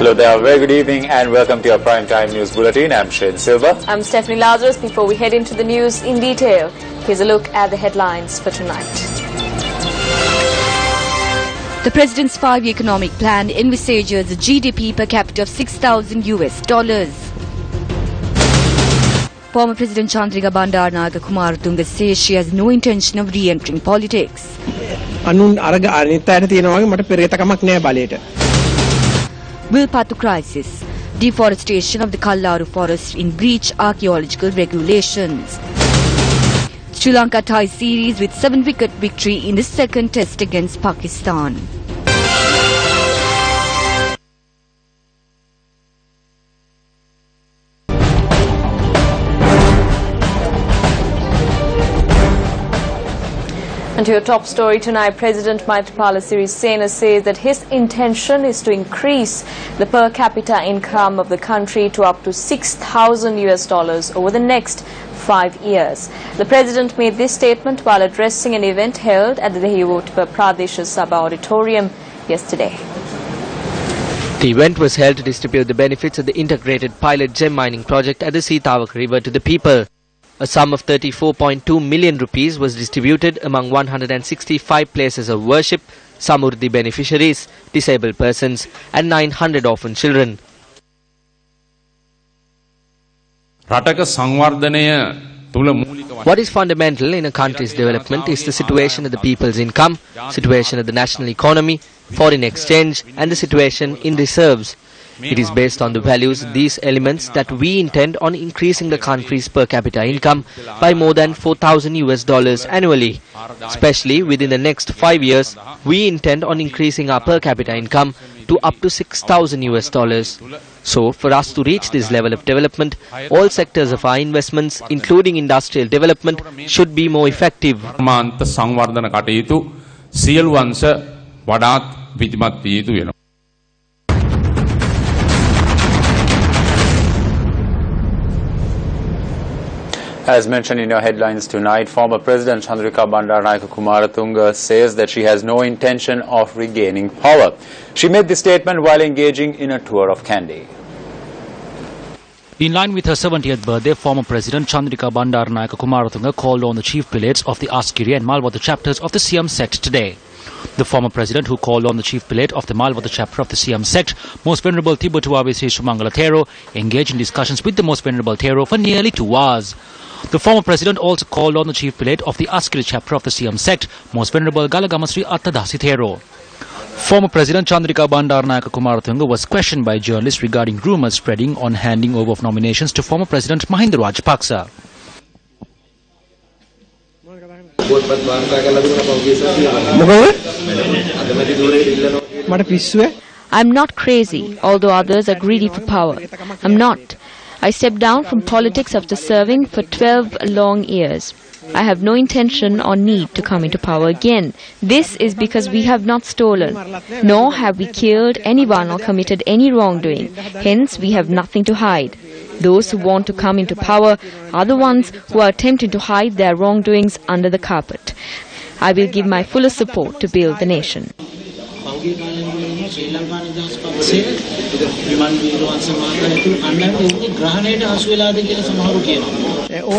Hello there, very good evening and welcome to your Primetime News Bulletin. I'm Shane Silva. I'm Stephanie Lazarus. Before we head into the news in detail, here's a look at the headlines for tonight. The President's 5-year economic plan envisages a GDP per capita of $6,000. Former President Chandrika Bandaranaike Kumaratunga says she has no intention of re-entering politics. Wilpattu crisis. Deforestation of the Kallaru forest in breach archaeological regulations. Sri Lanka ties series with 7-wicket victory in the second test against Pakistan. And to your top story tonight, President Maithripala Sirisena says that his intention is to increase the per capita income of the country to up to $6,000 over the next 5 years. The President made this statement while addressing an event held at the Dehiwotpa Pradesh Sabha Auditorium yesterday. The event was held to distribute the benefits of the integrated pilot gem mining project at the Sitawak River to the people. A sum of 34.2 million rupees was distributed among 165 places of worship, Samurdhi beneficiaries, disabled persons and 900 orphan children. What is fundamental in a country's development is the situation of the people's income, situation of the national economy, foreign exchange and the situation in reserves. It is based on the values of these elements that we intend on increasing the country's per capita income by more than $4,000 annually. Especially within the next 5 years, we intend on increasing our per capita income to up to $6,000. So, for us to reach this level of development, all sectors of our investments, including industrial development, should be more effective. As mentioned in your headlines tonight, former President Chandrika Bandaranaike Kumaratunga says that she has no intention of regaining power. She made this statement while engaging in a tour of Kandy. In line with her 70th birthday, former President Chandrika Bandaranaike Kumaratunga called on the chief prelates of the Askiri and Malwada chapters of the Siam sect today. The former president, who called on the chief prelate of the Malwada chapter of the Siam sect, Most Venerable Tibutuawe Sri Sumangala Thero, engaged in discussions with the Most Venerable Thero for nearly 2 hours. The former president also called on the chief prelate of the Askiri chapter of the Siam sect, Most Venerable Galagama Sri Attadasi Thero. Former President Chandrika Bandaranaike Kumaratunga was questioned by journalists regarding rumours spreading on handing over of nominations to former President Mahinda Rajapaksa. I'm not crazy, although others are greedy for power. I'm not. I stepped down from politics after serving for 12 long years. I have no intention or need to come into power again. This is because we have not stolen, nor have we killed anyone or committed any wrongdoing. Hence, we have nothing to hide. Those who want to come into power are the ones who are attempting to hide their wrongdoings under the carpet. I will give my fullest support to build the nation.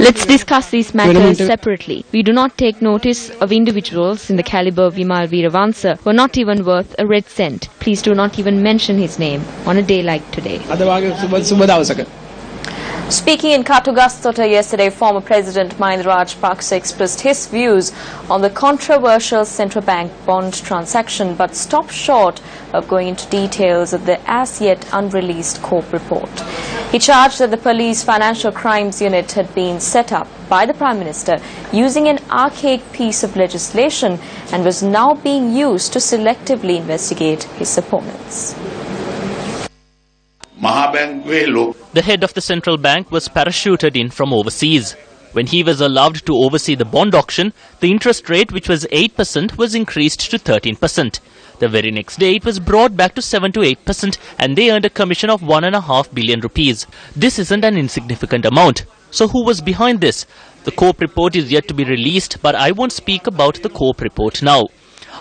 Let's discuss these matters separately. We do not take notice of individuals in the caliber of Vimal Veeravansa who are not even worth a red cent. Please do not even mention his name on a day like today. Speaking in Katugastota yesterday, former President Mahinda Rajapaksa expressed his views on the controversial central bank bond transaction but stopped short of going into details of the as-yet unreleased COPE report. He charged that the police financial crimes unit had been set up by the Prime Minister using an archaic piece of legislation and was now being used to selectively investigate his opponents. The head of the central bank was parachuted in from overseas. When he was allowed to oversee the bond auction, the interest rate, which was 8%, was increased to 13%. The very next day, it was brought back to 7 to 8%, and they earned a commission of 1.5 billion rupees. This isn't an insignificant amount. So who was behind this? The COPE report is yet to be released, but I won't speak about the COPE report now.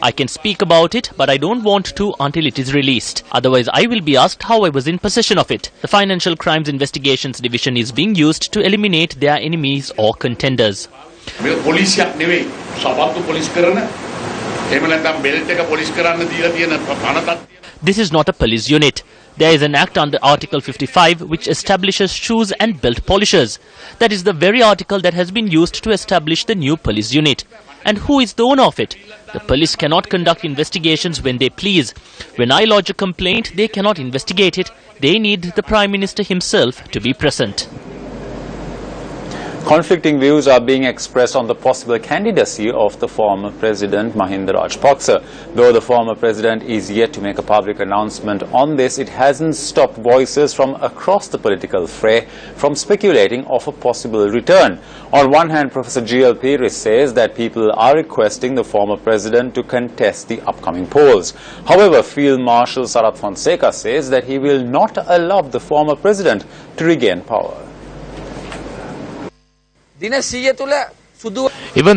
I can speak about it, but I don't want to until it is released. Otherwise, I will be asked how I was in possession of it. The Financial Crimes Investigations Division is being used to eliminate their enemies or contenders. This is not a police unit. There is an act under Article 55 which establishes shoes and belt polishers. That is the very article that has been used to establish the new police unit. And who is the owner of it? The police cannot conduct investigations when they please. When I lodge a complaint, they cannot investigate it. They need the Prime Minister himself to be present. Conflicting views are being expressed on the possible candidacy of the former President Mahinda Rajapaksa. Though the former President is yet to make a public announcement on this, it hasn't stopped voices from across the political fray from speculating of a possible return. On one hand, Professor G.L. Pires says that people are requesting the former President to contest the upcoming polls. However, Field Marshal Sarath Fonseca says that he will not allow the former President to regain power. Even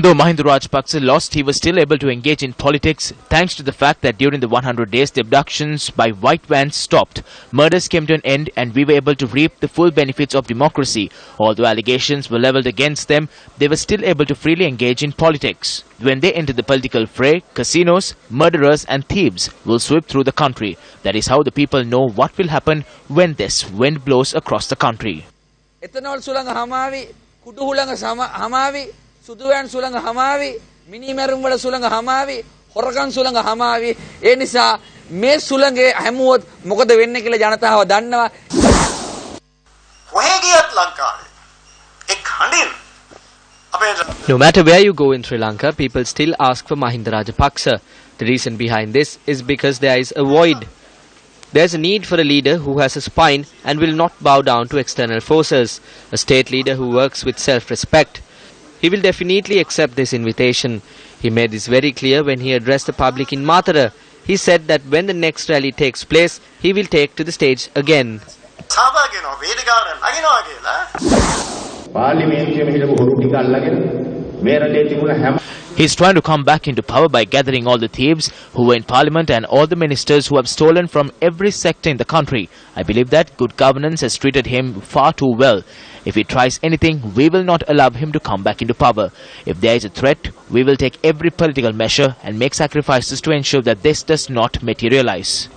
though Mahinda Rajapaksa lost, he was still able to engage in politics thanks to the fact that during the 100 days the abductions by white vans stopped, murders came to an end and we were able to reap the full benefits of democracy. Although allegations were levelled against them, they were still able to freely engage in politics. When they enter the political fray, casinos, murderers and thieves will sweep through the country. That is how the people know what will happen when this wind blows across the country. කුඩුහුළඟ හමාවි සුදුවැන් සුළඟ හමාවි මිනිමැරුම් වල සුළඟ හමාවි හොරකම් සුළඟ හමාවි ඒ නිසා මේ සුළඟේ හැමුවොත් මොකද වෙන්නේ කියලා ජනතාව දන්නවා කොහේ ගියත් ලංකාවේ එක් හඬින් No matter where you go in Sri Lanka, people still ask for Mahinda Rajapaksa. The reason behind this is because there is a void. There is a need for a leader who has a spine and will not bow down to external forces, a state leader who works with self-respect. He will definitely accept this invitation. He made this very clear when he addressed the public in Matara. He said that when the next rally takes place, he will take to the stage again. He is trying to come back into power by gathering all the thieves who were in parliament and all the ministers who have stolen from every sector in the country. I believe that good governance has treated him far too well. If he tries anything, we will not allow him to come back into power. If there is a threat, we will take every political measure and make sacrifices to ensure that this does not materialize.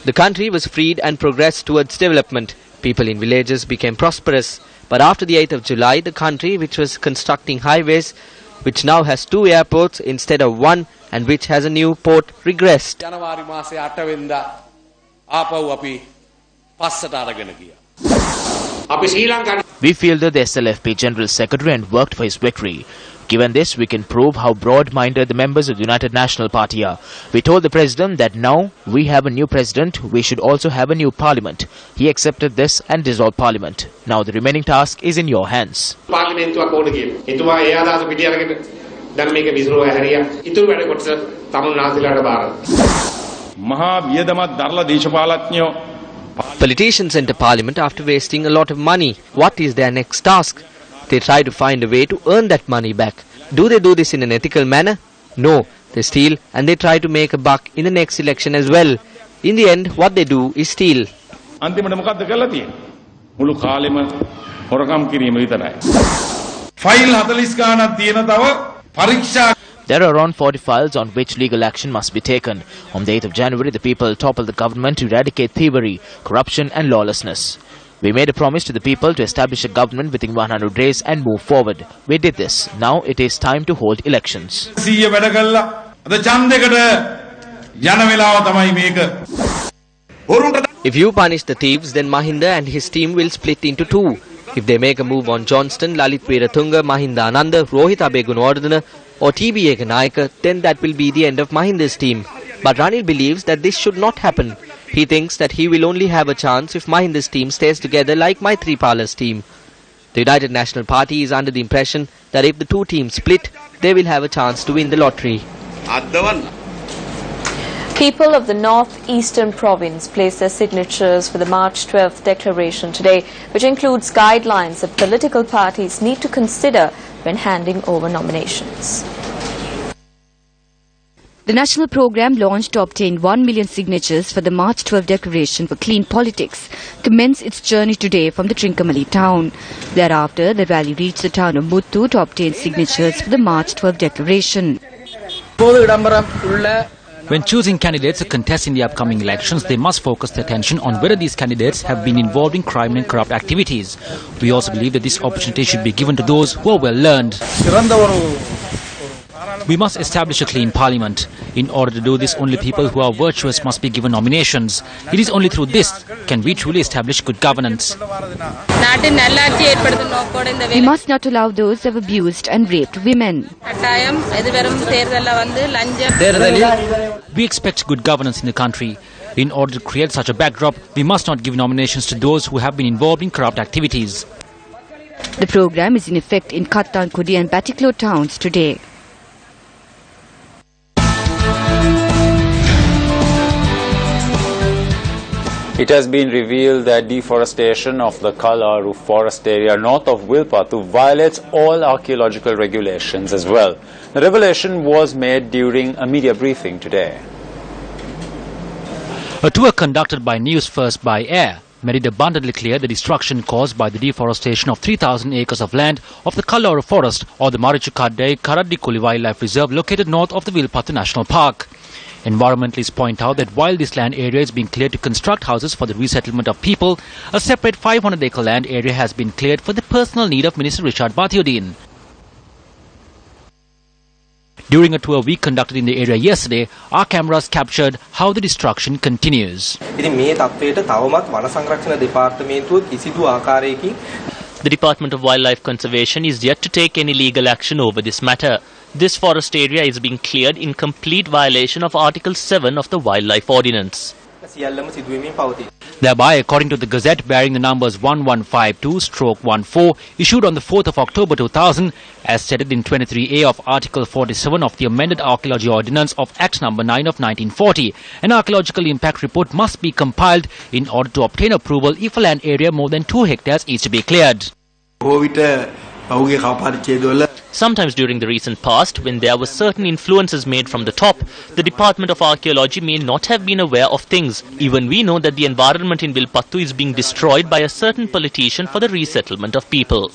The country was freed and progressed towards development. People in villages became prosperous. But after the 8th of July, the country, which was constructing highways, which now has 2 airports instead of 1, and which has a new port, regressed. We fielded the SLFP General Secretary and worked for his victory. Given this, we can prove how broad-minded the members of the United National Party are. We told the President that now we have a new President, we should also have a new Parliament. He accepted this and dissolved Parliament. Now the remaining task is in your hands. Politicians enter Parliament after wasting a lot of money. What is their next task? They try to find a way to earn that money back. Do they do this in an ethical manner? No. They steal and they try to make a buck in the next election as well. In the end, what they do is steal. There are around 40 files on which legal action must be taken. On the 8th of January, the people toppled the government to eradicate thievery, corruption and lawlessness. We made a promise to the people to establish a government within 100 days and move forward. We did this. Now it is time to hold elections. If you punish the thieves, then Mahinda and his team will split into 2. If they make a move on Johnston, Lalit Weeratunga, Mahinda Ananda, Rohit Abegunwardena or TB Ekanayaka, then that will be the end of Mahinda's team. But Ranil believes that this should not happen. He thinks that he will only have a chance if Mahinda's team stays together like Maithripala's team. The United National Party is under the impression that if the 2 teams split, they will have a chance to win the lottery. People of the northeastern province placed their signatures for the March 12th declaration today, which includes guidelines that political parties need to consider when handing over nominations. The national program launched to obtain 1 million signatures for the March 12 declaration for clean politics commenced its journey today from the Trincomalee town. Thereafter, the rally reached the town of Muttu to obtain signatures for the March 12 declaration. When choosing candidates to contest in the upcoming elections, they must focus their attention on whether these candidates have been involved in crime and corrupt activities. We also believe that this opportunity should be given to those who are well learned. We must establish a clean parliament. In order to do this, only people who are virtuous must be given nominations. It is only through this can we truly establish good governance. We must not allow those who have abused and raped women. We expect good governance in the country. In order to create such a backdrop, we must not give nominations to those who have been involved in corrupt activities. The program is in effect in Kattankudi and Batiklo towns today. It has been revealed that deforestation of the Kalaru forest area north of Wilpattu violates all archaeological regulations as well. The revelation was made during a media briefing today. A tour conducted by Newsfirst by air made it abundantly clear the destruction caused by the deforestation of 3,000 acres of land of the Kalaru forest or the Marichukadde Karadikuli Wildlife Reserve located north of the Wilpattu National Park. Environmentalists point out that while this land area is being cleared to construct houses for the resettlement of people, a separate 500-acre land area has been cleared for the personal need of Minister Richard Bathiudin. During a tour we conducted in the area yesterday, our cameras captured how the destruction continues. The Department of Wildlife Conservation is yet to take any legal action over this matter. This forest area is being cleared in complete violation of Article 7 of the Wildlife Ordinance. Thereby, according to the Gazette bearing the numbers 1152/14 issued on the 4th of October 2000, as stated in 23A of Article 47 of the amended Archaeology Ordinance of Act No. 9 of 1940, an archaeological impact report must be compiled in order to obtain approval if a land area more than 2 hectares is to be cleared. Sometimes during the recent past, when there were certain influences made from the top, the Department of Archaeology may not have been aware of things. Even we know that the environment in Wilpattu is being destroyed by a certain politician for the resettlement of people.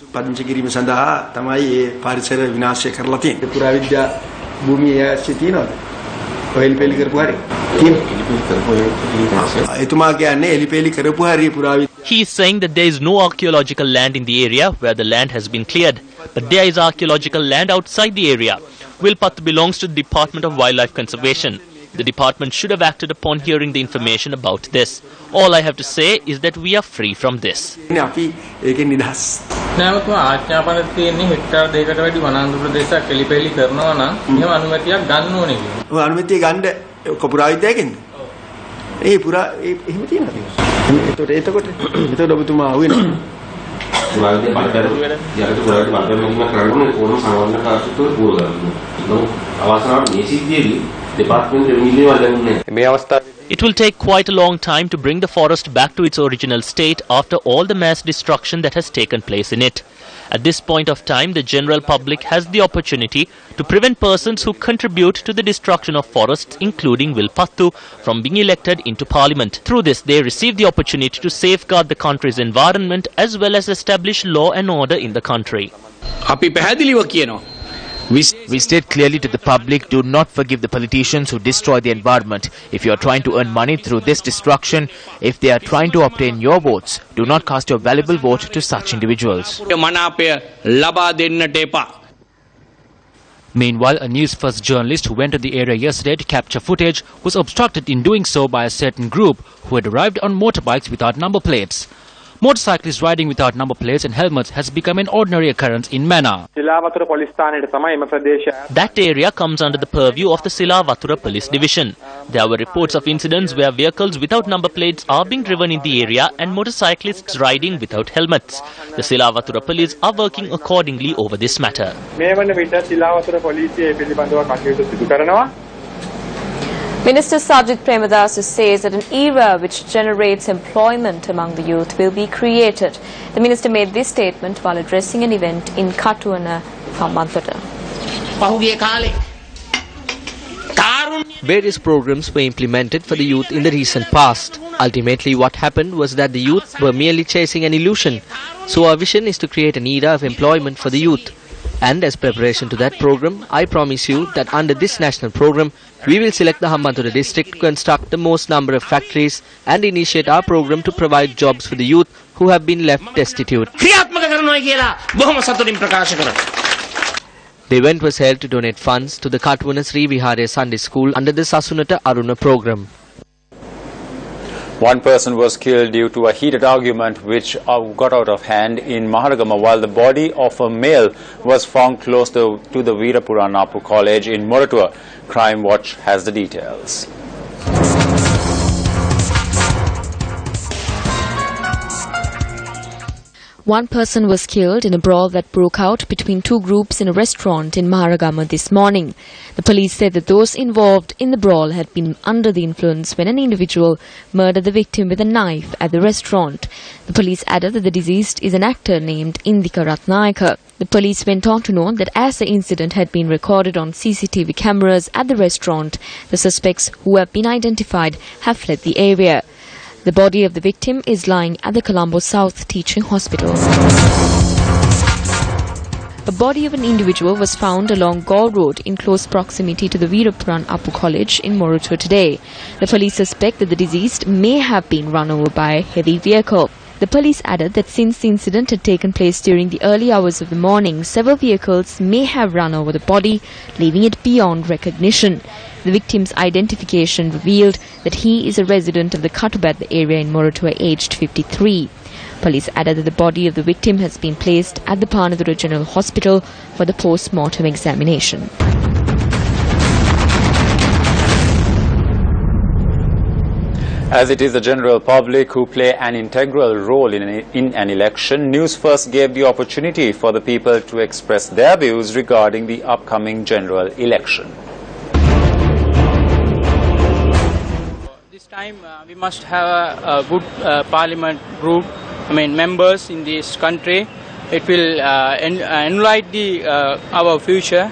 He is saying that there is no archaeological land in the area where the land has been cleared, but there is archaeological land outside the area. Wilpattu belongs to the Department of Wildlife Conservation. The department should have acted upon hearing the information about this. All I have to say is that we are free from this. It will take quite a long time to bring the forest back to its original state after all the mass destruction that has taken place in it. At this point of time, the general public has the opportunity to prevent persons who contribute to the destruction of forests, including Wilpattu, from being elected into parliament. Through this, they receive the opportunity to safeguard the country's environment as well as establish law and order in the country. We state clearly to the public, do not forgive the politicians who destroy the environment. If you are trying to earn money through this destruction, if they are trying to obtain your votes, do not cast your valuable vote to such individuals. Meanwhile, a Newsfirst journalist who went to the area yesterday to capture footage was obstructed in doing so by a certain group who had arrived on motorbikes without number plates. Motorcyclists riding without number plates and helmets has become an ordinary occurrence in Mana. That area comes under the purview of the Silavathura Police Division. There were reports of incidents where vehicles without number plates are being driven in the area and motorcyclists riding without helmets. The Silavathura Police are working accordingly over this matter. Minister Sajid Premadasu says that an era which generates employment among the youth will be created. The minister made this statement while addressing an event in Katuwana, Hambantota. Various programs were implemented for the youth in the recent past. Ultimately, what happened was that the youth were merely chasing an illusion. So our vision is to create an era of employment for the youth. And as preparation to that program, I promise you that under this national program, we will select the Hambantota district to construct the most number of factories and initiate our program to provide jobs for the youth who have been left destitute. The event was held to donate funds to the Katuwana Sri Vihare Sunday School under the Sasunata Aruna program. One person was killed due to a heated argument which got out of hand in Maharagama, while the body of a male was found close to the Veerapura Napu College in Moratua. Crime Watch has the details. One person was killed in a brawl that broke out between two groups in a restaurant in Maharagama this morning. The police said that those involved in the brawl had been under the influence when an individual murdered the victim with a knife at the restaurant. The police added that the deceased is an actor named Indika Ratnayaka. The police went on to note that as the incident had been recorded on CCTV cameras at the restaurant, the suspects who have been identified have fled the area. The body of the victim is lying at the Colombo South Teaching Hospital. A body of an individual was found along Gaur Road in close proximity to the Veerapuran Apu College in Moratua today. The police suspect that the deceased may have been run over by a heavy vehicle. The police added that since the incident had taken place during the early hours of the morning, several vehicles may have run over the body, leaving it beyond recognition. The victim's identification revealed that he is a resident of the Katubad area in Moratua, aged 53. Police added that the body of the victim has been placed at the Panadura General Hospital for the post-mortem examination. As it is the general public who play an integral role in an election, Newsfirst gave the opportunity for the people to express their views regarding the upcoming general election. This time we must have a good parliament group, members in this country. It will enlighten our future.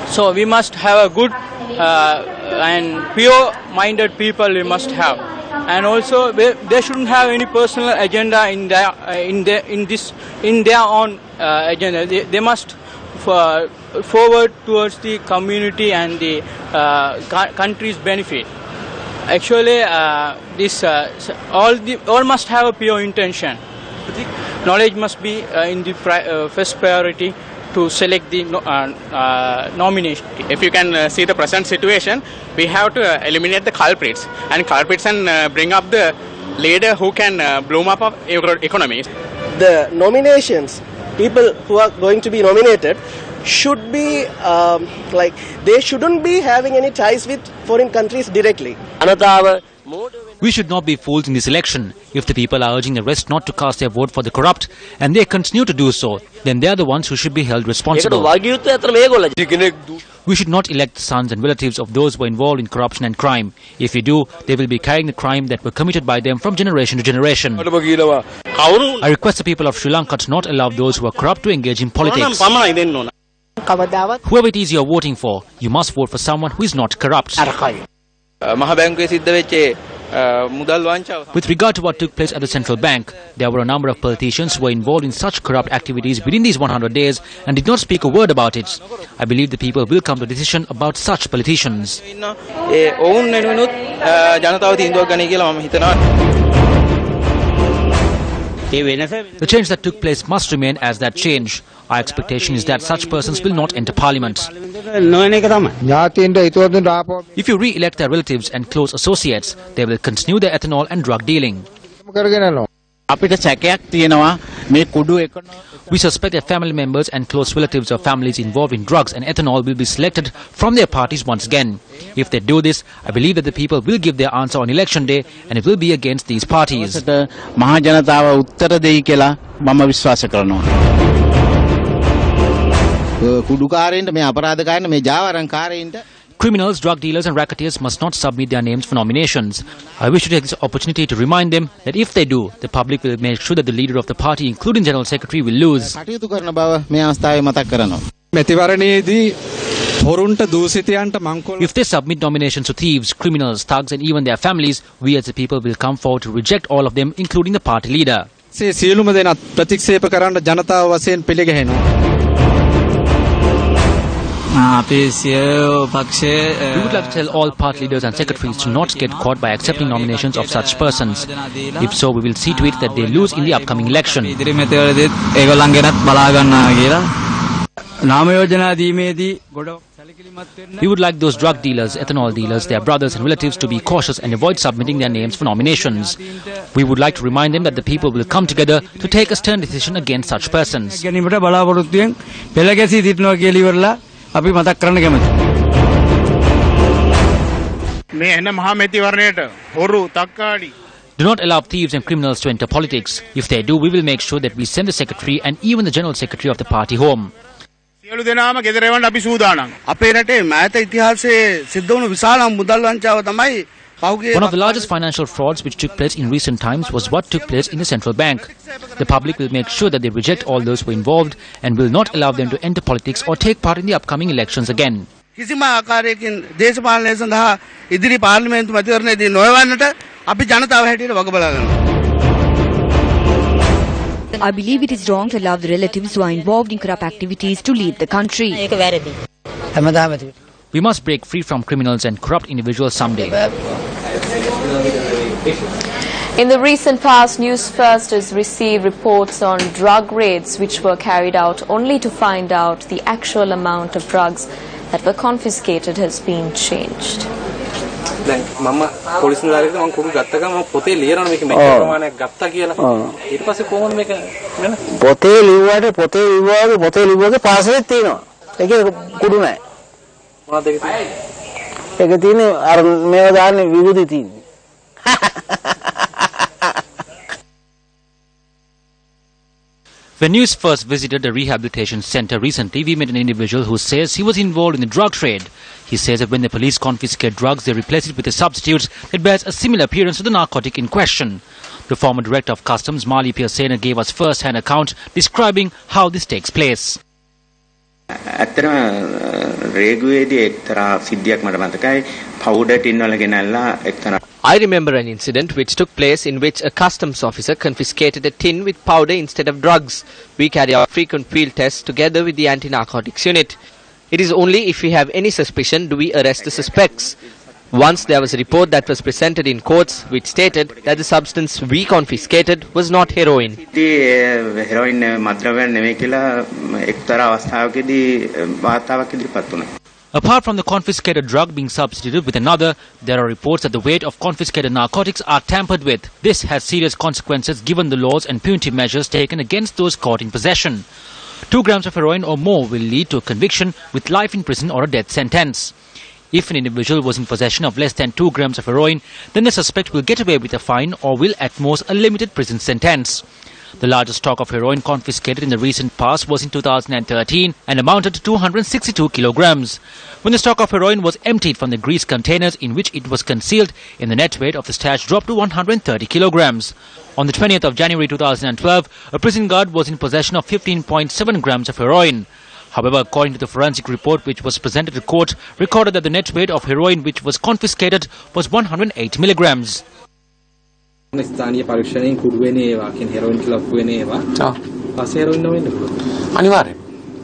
So we must have a good and pure-minded people we must have. And also they shouldn't have any personal agenda in their own agenda. They must forward towards the community and the country's benefit. Actually, all must have a pure intention. Knowledge must be in the first priority to select the nomination. If you can see the present situation, we have to eliminate the culprits and bring up the leader who can bloom up our economy. The nominations, people who are going to be nominated should be they shouldn't be having any ties with foreign countries directly. We should not be fooled in this election. If the people are urging the rest not to cast their vote for the corrupt, and they continue to do so, then they are the ones who should be held responsible. We should not elect the sons and relatives of those who are involved in corruption and crime. If we do, they will be carrying the crime that were committed by them from generation to generation. I request the people of Sri Lanka to not allow those who are corrupt to engage in politics. Whoever it is you are voting for, you must vote for someone who is not corrupt. With regard to what took place at the central bank, there were a number of politicians who were involved in such corrupt activities within these 100 days and did not speak a word about it. I believe the people will come to a decision about such politicians. The change that took place must remain as that change. Our expectation is that such persons will not enter parliament. If you re-elect their relatives and close associates, they will continue their ethanol and drug dealing. We suspect that family members and close relatives of families involved in drugs and ethanol will be selected from their parties once again. If they do this, I believe that the people will give their answer on election day, and it will be against these parties. Criminals, drug dealers and racketeers must not submit their names for nominations. I wish to take this opportunity to remind them that if they do, the public will make sure that the leader of the party, including General Secretary, will lose. If they submit nominations to thieves, criminals, thugs and even their families, we as the people will come forward to reject all of them, including the party leader. We would like to tell all party leaders and secretaries to not get caught by accepting nominations of such persons. If so, we will see to it that they lose in the upcoming election. We would like those drug dealers, ethanol dealers, their brothers and relatives to be cautious and avoid submitting their names for nominations. We would like to remind them that the people will come together to take a stern decision against such persons. Do not allow thieves and criminals to enter politics. If they do, we will make sure that we send the secretary and even the general secretary of the party home. One of the largest financial frauds which took place in recent times was what took place in the central bank. The public will make sure that they reject all those who are involved and will not allow them to enter politics or take part in the upcoming elections again. I believe it is wrong to allow the relatives who are involved in corrupt activities to lead the country. We must break free from criminals and corrupt individuals someday. In the recent past, Newsfirst has received reports on drug raids which were carried out only to find out the actual amount of drugs that were confiscated has been changed. When Newsfirst visited a rehabilitation center recently, we met an individual who says he was involved in the drug trade. He says that when the police confiscate drugs, they replace it with a substitute that bears a similar appearance to the narcotic in question. The former director of customs, Mali Pirsena, gave us first-hand account describing how this takes place. I remember an incident which took place in which a customs officer confiscated a tin with powder instead of drugs. We carry out frequent field tests together with the anti-narcotics unit. It is only if we have any suspicion do we arrest the suspects. Once there was a report that was presented in courts which stated that the substance we confiscated was not heroin. Apart from the confiscated drug being substituted with another, there are reports that the weight of confiscated narcotics are tampered with. This has serious consequences given the laws and punitive measures taken against those caught in possession. 2 grams of heroin or more will lead to a conviction with life in prison or a death sentence. If an individual was in possession of less than 2 grams of heroin, then the suspect will get away with a fine or will at most a limited prison sentence. The largest stock of heroin confiscated in the recent past was in 2013 and amounted to 262 kilograms. When the stock of heroin was emptied from the grease containers in which it was concealed, in the net weight of the stash dropped to 130 kilograms. On the 20th of January 2012, a prison guard was in possession of 15.7 grams of heroin. However, according to the forensic report which was presented to court, recorded that the net weight of heroin which was confiscated was 108 milligrams.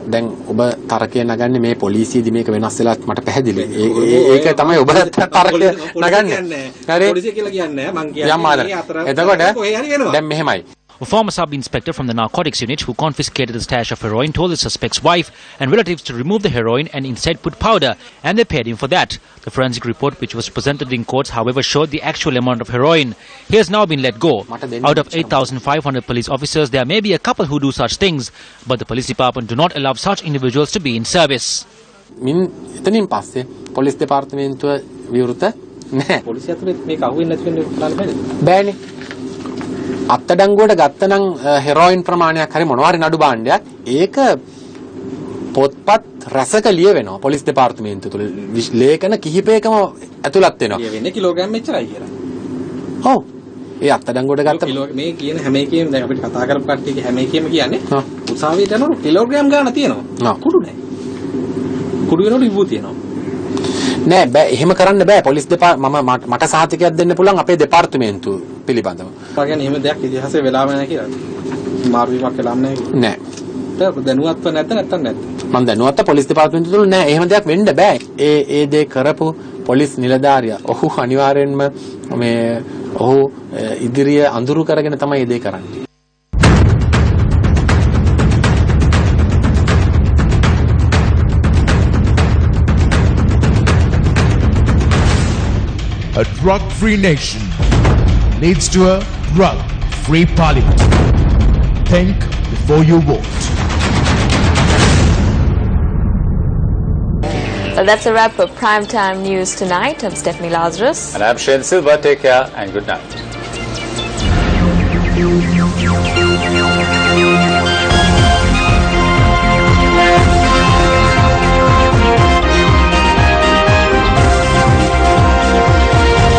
දැන් ඔබ තරකය නගන්නේ මේ පොලිසියේදී මේක වෙනස් වෙලාත් මට පැහැදිලි. ඒක තමයි ඔබ තරකය නගන්නේ. හරි. පොලිසිය කියලා කියන්නේ මං කියන්නේ එතකොට දැන් මෙහෙමයි. A former sub-inspector from the narcotics unit who confiscated the stash of heroin told the suspect's wife and relatives to remove the heroin and instead put powder, and they paid him for that. The forensic report which was presented in courts, however, showed the actual amount of heroin. He has now been let go. Out of 8,500 police officers, there may be a couple who do such things, but the police department do not allow such individuals to be in service. එතනින් පස්සේ police දෙපාර්තමේන්තුව විවෘත නැහැ. පොලිසිය අතුලේ මේක අහුවෙන්නේ නැති වෙන්න කරන්න බෑනේ. අත්අඩංගුවට ගත්තනම් හෙරෝයින් ප්‍රමාණයක් හරි මොනවා හරි නඩු භාණ්ඩයක් ඒක පොත්පත් රසක ලියවෙනවා පොලිස් දෙපාර්තමේන්තුව තුළ ලේඛන කිහිපයකම ඇතුළත් වෙනවා. ලියවෙන්නේ කිලෝග්‍රෑම් මෙච්චරයි කියලා. ඔව්. ඒ අත්අඩංගුවට ගත්ත මේ කියන හැම එකේම දැන් අපිට කතා කරපු කට්ටියගේ හැම එකේම කියන්නේ උසාවියට යනකොට කිලෝග්‍රෑම් ගාන තියෙනවා. කුඩු නැහැ. කුඩු වෙනකොට ඉබ්බු තියෙනවා. නෑ බෑ එහෙම කරන්න බෑ පොලිස් මට සහතිකයක් දෙන්න පුළුවන් අපේ දෙපාර්තමේන්තුව පිළිබඳව. ඒ කියන්නේ එහෙම දෙයක් ඉතිහාසයේ වෙලාම නැහැ කියලා. මාරු වීමක් වෙලාම නැහැ. නෑ. ඒක දැනුවත්ව නැත්නම් නැත්නම් මම දැනුවත්ව පොලිස් දෙපාර්තමේන්තුව තුල නෑ එහෙම දෙයක් වෙන්න බෑ. ඒ දේ කරපු පොලිස් නිලධාරියා ඔහු අනිවාර්යෙන්ම ඔහු ඉදිරිය අඳුරු කරගෙන තමයි ඒ දේ කරන්නේ. A drug-free nation leads to a drug-free parliament. Think before you vote. Well, that's a wrap of Primetime News tonight. I'm Stephanie Lazarus. And I'm Shane Silva. Take care and good night.